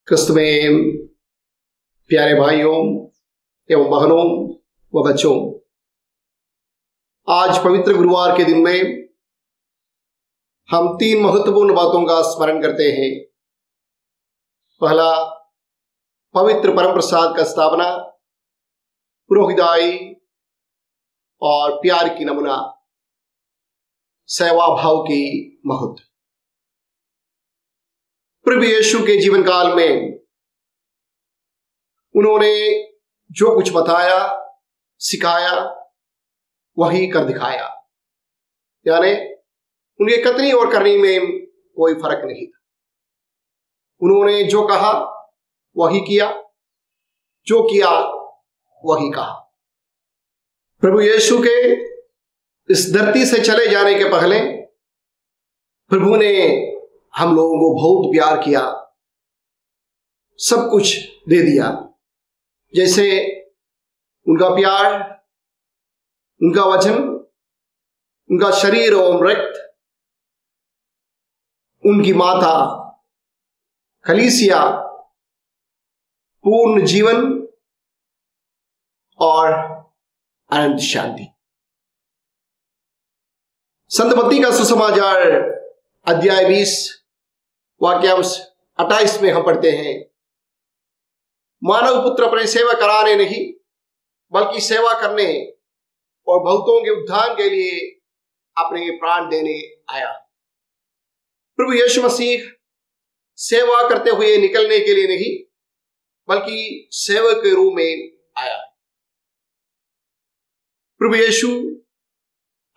क्रिस्त में प्यारे भाइयों एवं बहनों व बच्चों, आज पवित्र गुरुवार के दिन में हम 3 महत्वपूर्ण बातों का स्मरण करते हैं। पहला, पवित्र परम प्रसाद का स्थापना, पुरोहिताई और प्यार की नमूना, सेवा भाव की महत्व। प्रभु यीशु के जीवन काल में उन्होंने जो कुछ बताया, सिखाया, वही कर दिखाया। यानी उनके कथनी और करनी में कोई फर्क नहीं था। उन्होंने जो कहा वही किया, जो किया वही कहा। प्रभु यीशु के इस धरती से चले जाने के पहले प्रभु ने हम लोगों को बहुत प्यार किया, सब कुछ दे दिया। जैसे उनका प्यार, उनका वचन, उनका शरीर एवं रक्त, उनकी माता कलीसिया, पूर्ण जीवन और अनंत शांति। संत मत्ती का सुसमाचार अध्याय 20 वाक्यांश 28 में हम पढ़ते हैं, मानव पुत्र अपने सेवा कराने नहीं बल्कि सेवा करने और बहुतों के उद्धार के लिए अपने प्राण देने आया। प्रभु यीशु मसीह सेवा करते हुए निकलने के लिए नहीं बल्कि सेवक के रूप में आया। प्रभु यीशु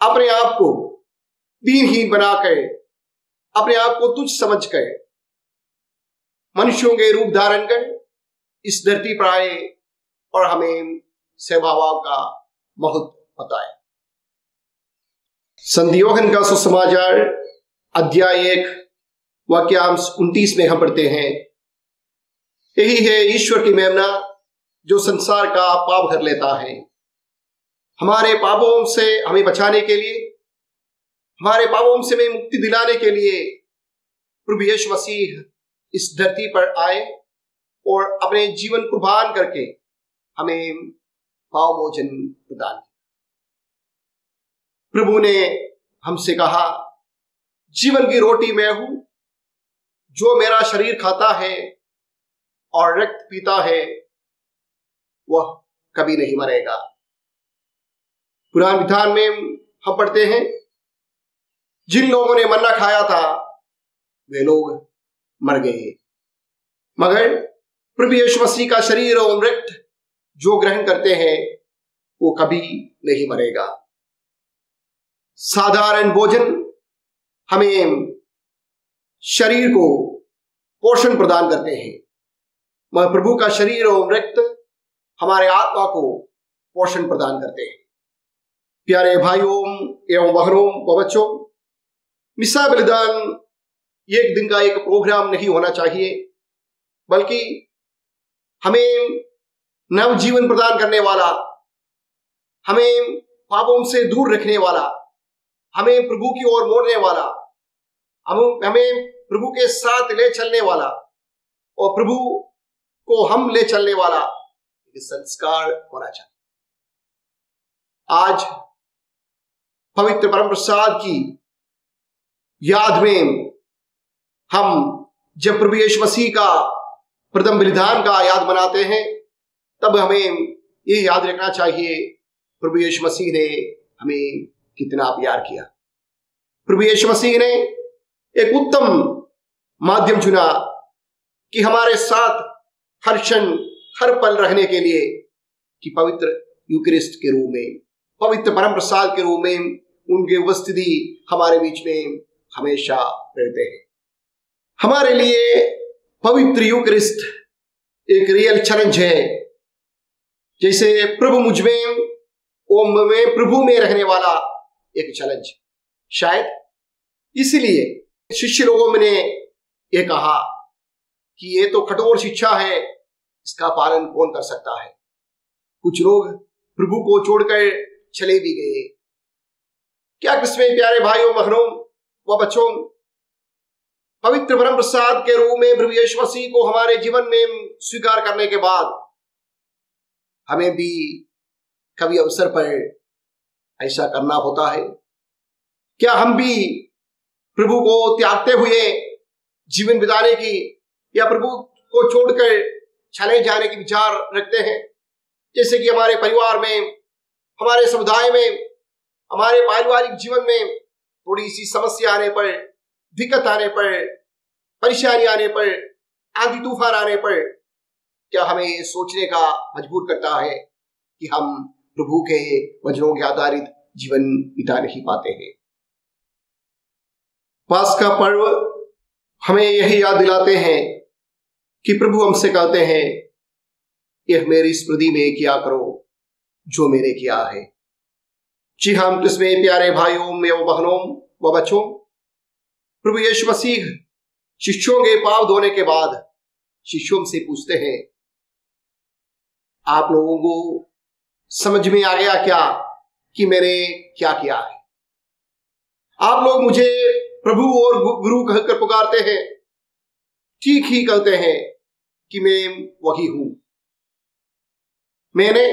अपने आप को दीनहीन बनाकर, अपने आप को तुच्छ समझकर मनुष्यों के रूप धारण कर इस धरती पर आए और हमें सेवा भाव का महत्व बताया। संत यूहन्ना का सुसमाचार अध्याय 1 वाक्यांश 29 में हम पढ़ते हैं, यही है ईश्वर की महिमा जो संसार का पाप कर लेता है। हमारे पापों से हमें बचाने के लिए, हमारे पापों से हमें मुक्ति दिलाने के लिए प्रभु यीशु मसीह इस धरती पर आए और अपने जीवन कुर्बान करके हमें पाप मोचन प्रदान किया। प्रभु ने हमसे कहा, जीवन की रोटी मैं हूं, जो मेरा शरीर खाता है और रक्त पीता है वह कभी नहीं मरेगा। पुराने विधान में हम पढ़ते हैं, जिन लोगों ने मन्ना खाया था वे लोग मर गए, मगर प्रभु यीशु मसीह का शरीर और रक्त जो ग्रहण करते हैं वो कभी नहीं मरेगा। साधारण भोजन हमें शरीर को पोषण प्रदान करते हैं, मगर प्रभु का शरीर और रक्त हमारे आत्मा को पोषण प्रदान करते हैं। प्यारे भाइयों एवं बहनों व बच्चों, मिसा बलिदान एक दिन का एक प्रोग्राम नहीं होना चाहिए, बल्कि हमें नव जीवन प्रदान करने वाला, हमें पापों से दूर रखने वाला, हमें प्रभु की ओर मोड़ने वाला, हमें प्रभु के साथ ले चलने वाला और प्रभु को हम ले चलने वाला एक संस्कार होना चाहिए। आज पवित्र परम प्रसाद की याद में हम जब प्रभु यीशु मसीह का प्रथम बलिदान का याद मनाते हैं, तब हमें ये याद रखना चाहिए प्रभु यीशु मसीह ने हमें कितना प्यार किया। प्रभु यीशु मसीह ने एक उत्तम माध्यम चुना कि हमारे साथ हर क्षण हर पल रहने के लिए, कि पवित्र यूकरिस्ट के रूप में, पवित्र परम प्रसाद के रूप में उनकी उपस्थिति हमारे बीच में हमेशा रहते हैं। हमारे लिए पवित्र यूकरिस्ट एक रियल चैलेंज है। जैसे प्रभु मुझ में ओम में प्रभु में रहने वाला एक चैलेंज। शायद इसलिए शिष्य लोगों ने ये कहा कि ये तो कठोर शिक्षा है, इसका पालन कौन कर सकता है। कुछ लोग प्रभु को छोड़कर चले भी गए। क्या किसमें प्यारे भाइयों बहनों व बच्चों, पवित्र परम प्रसाद के रूप में प्रभु यीशु मसीह को हमारे जीवन में स्वीकार करने के बाद हमें भी कभी अवसर पर ऐसा करना होता है। क्या हम भी प्रभु को त्यागते हुए जीवन बिताने की या प्रभु को छोड़कर चले जाने की विचार रखते हैं? जैसे कि हमारे परिवार में, हमारे समुदाय में, हमारे पारिवारिक जीवन में थोड़ी सी समस्या आने पर, दिक्कत आने पर, परेशानी आने पर, आंधी तूफान आने पर क्या हमें ये सोचने का मजबूर करता है कि हम प्रभु के वचनों के आधारित जीवन बिता नहीं पाते हैं। पास्का पर्व हमें यही याद दिलाते हैं कि प्रभु हमसे कहते हैं, यह मेरी स्मृति में किया करो जो मैंने किया है। जी हाँ, इसमें प्यारे भाइयों में व बहनों व बच्चों, प्रभु यीशु मसीह शिष्यों के पांव धोने के बाद शिष्यों से पूछते हैं, आप लोगों को समझ में आ गया क्या कि मैंने क्या किया है? आप लोग मुझे प्रभु और गुरु कहकर पुकारते हैं, ठीक ही कहते हैं कि मैं वही हूं। मैंने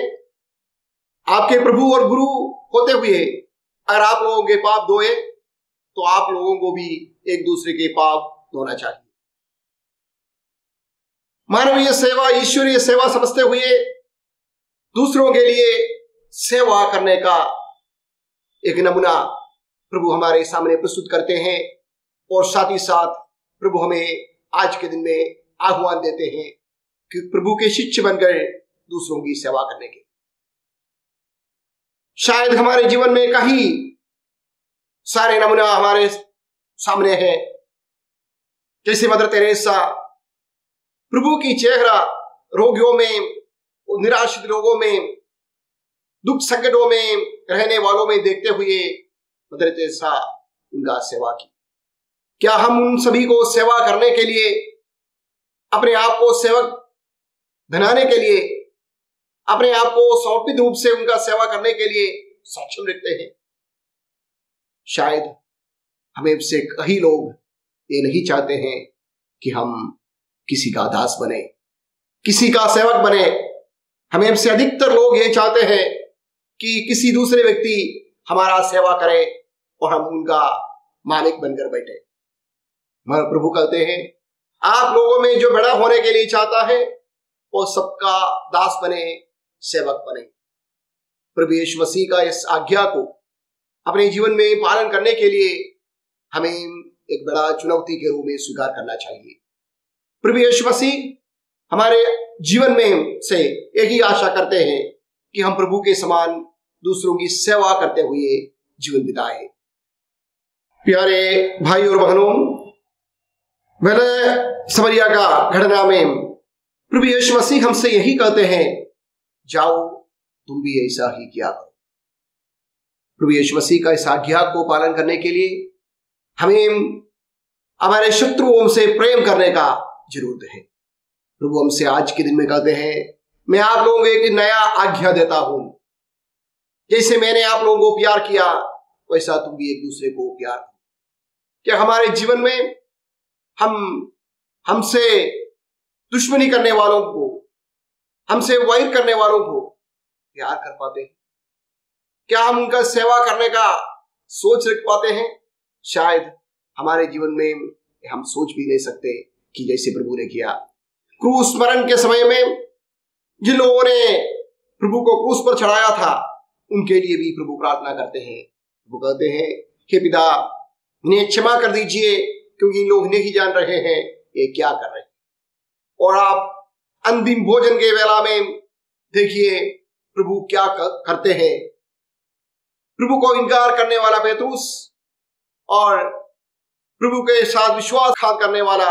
आपके प्रभु और गुरु होते हुए अगर आप लोगों के पाप धोए तो आप लोगों को भी एक दूसरे के पाप धोना चाहिए। मानवीय सेवा ईश्वरीय सेवा समझते हुए दूसरों के लिए सेवा करने का एक नमूना प्रभु हमारे सामने प्रस्तुत करते हैं और साथ ही साथ प्रभु हमें आज के दिन में आह्वान देते हैं कि प्रभु के शिष्य बनकर दूसरों की सेवा करने के। शायद हमारे जीवन में कहीं सारे नमूना हमारे सामने हैं, जैसे मदर तेरेसा प्रभु की चेहरा रोगियों में, निराशित लोगों में, दुख संकटों में रहने वालों में देखते हुए मदर तेरेसा उनका सेवा की। क्या हम उन सभी को सेवा करने के लिए, अपने आप को सेवक बनाने के लिए, अपने आप को समर्पित रूप से उनका सेवा करने के लिए सक्षम रखते हैं? शायद हमें से कई लोग ये नहीं चाहते हैं कि हम किसी का दास बने, किसी का सेवक बने। हमें से अधिकतर लोग ये चाहते हैं कि किसी दूसरे व्यक्ति हमारा सेवा करे और हम उनका मालिक बनकर बैठे। मगर प्रभु कहते हैं, आप लोगों में जो बड़ा होने के लिए चाहता है वो सबका दास बने, सेवक बने। प्रभु यीशु मसीह का इस आज्ञा को अपने जीवन में पालन करने के लिए हमें एक बड़ा चुनौती के रूप में स्वीकार करना चाहिए। प्रभु यीशु मसीह हमारे जीवन में से यही आशा करते हैं कि हम प्रभु के समान दूसरों की सेवा करते हुए जीवन बिताएं। प्यारे भाई और बहनों, वह समरिया का घटना में प्रभु यीशु मसीह हमसे यही कहते हैं, जाओ तुम भी ऐसा ही किया करो। प्रभु यीशु मसीह का इस आज्ञा को पालन करने के लिए हमें हमारे शत्रुओं से प्रेम करने का जरूरत है। प्रभु हमसे आज के दिन में कहते हैं, मैं आप लोगों को एक नया आज्ञा देता हूं, जैसे मैंने आप लोगों को प्यार किया वैसा तुम भी एक दूसरे को प्यार करो। क्या हमारे जीवन में हम हमसे दुश्मनी करने वालों को, हमसे वैर करने वालों को प्यार कर पाते हैं? क्या हम उनका सेवा करने का सोच रख पाते हैं? शायद हमारे जीवन में हम सोच भी नहीं सकते कि जैसे प्रभु ने किया। क्रूस मरण के समय में जिन लोगों ने प्रभु को क्रूस पर चढ़ाया था उनके लिए भी प्रभु प्रार्थना करते हैं। वो कहते हैं, हे पिता इन्हें क्षमा कर दीजिए क्योंकि इन लोग नहीं जान रहे हैं ये क्या कर रहे हैं। और आप अंतिम भोजन के वेला में देखिए प्रभु क्या करते हैं। प्रभु को इनकार करने वाला पेतरुस और प्रभु के साथ विश्वासघात करने वाला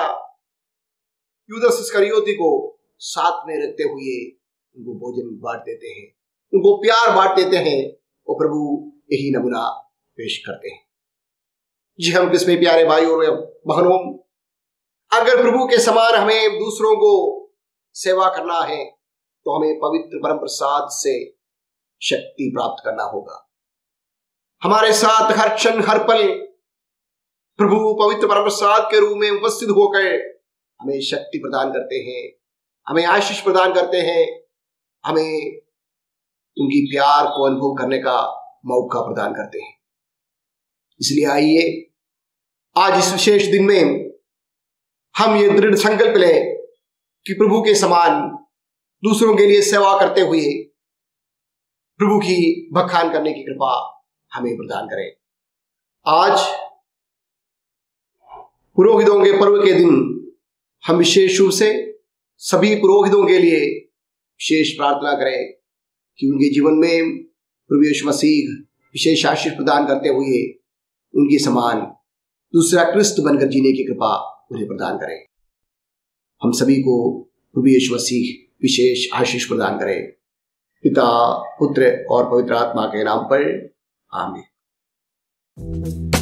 यूदास इस्करियोती को साथ में रखते हुए उनको भोजन बांट देते हैं, उनको प्यार बांट देते हैं और प्रभु यही नमूना पेश करते हैं। जी हम किसमें प्यारे भाई और बहनों, अगर प्रभु के समान हमें दूसरों को सेवा करना है तो हमें पवित्र परम प्रसाद से शक्ति प्राप्त करना होगा। हमारे साथ हर क्षण हर पल प्रभु पवित्र परम प्रसाद के रूप में उपस्थित होकर हमें शक्ति प्रदान करते हैं, हमें आशीष प्रदान करते हैं, हमें उनकी प्यार को अनुभव करने का मौका प्रदान करते हैं। इसलिए आइए आज इस विशेष दिन में हम ये दृढ़ संकल्प लें कि प्रभु के समान दूसरों के लिए सेवा करते हुए प्रभु की बखान करने की कृपा हमें प्रदान करें। आज पुरोहितों के पर्व के दिन हम विशेष रूप से सभी पुरोहितों के लिए विशेष प्रार्थना करें कि उनके जीवन में प्रभु यीशु मसीह विशेष आशीष प्रदान करते हुए उनके समान दूसरा क्रिस्त बनकर जीने की कृपा उन्हें प्रदान करें। हम सभी को प्रभु यीशु मसीह विशेष आशीष प्रदान करें। पिता, पुत्र और पवित्र आत्मा के नाम पर आमीन।